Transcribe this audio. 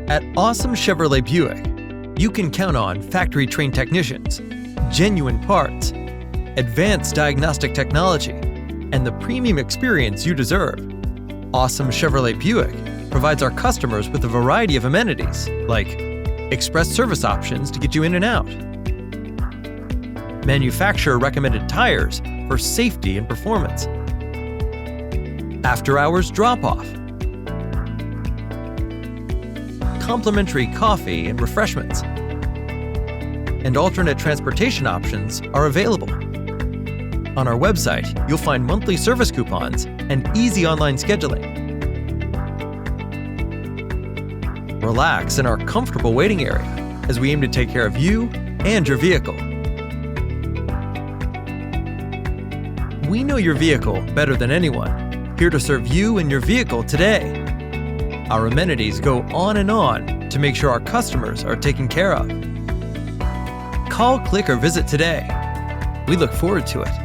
At Awesome Chevrolet Buick, you can count on factory-trained technicians, genuine parts, advanced diagnostic technology, and the premium experience you deserve. Awesome Chevrolet Buick provides our customers with a variety of amenities, like express service options to get you in and out, manufacturer-recommended tires for safety and performance, after-hours drop-off, complimentary coffee and refreshments, and alternate transportation options are available. On our website, you'll find monthly service coupons and easy online scheduling. Relax in our comfortable waiting area as we aim to take care of you and your vehicle. We know your vehicle better than anyone, here to serve you and your vehicle today. Our amenities go on and on to make sure our customers are taken care of. Call, click, or visit today. We look forward to it.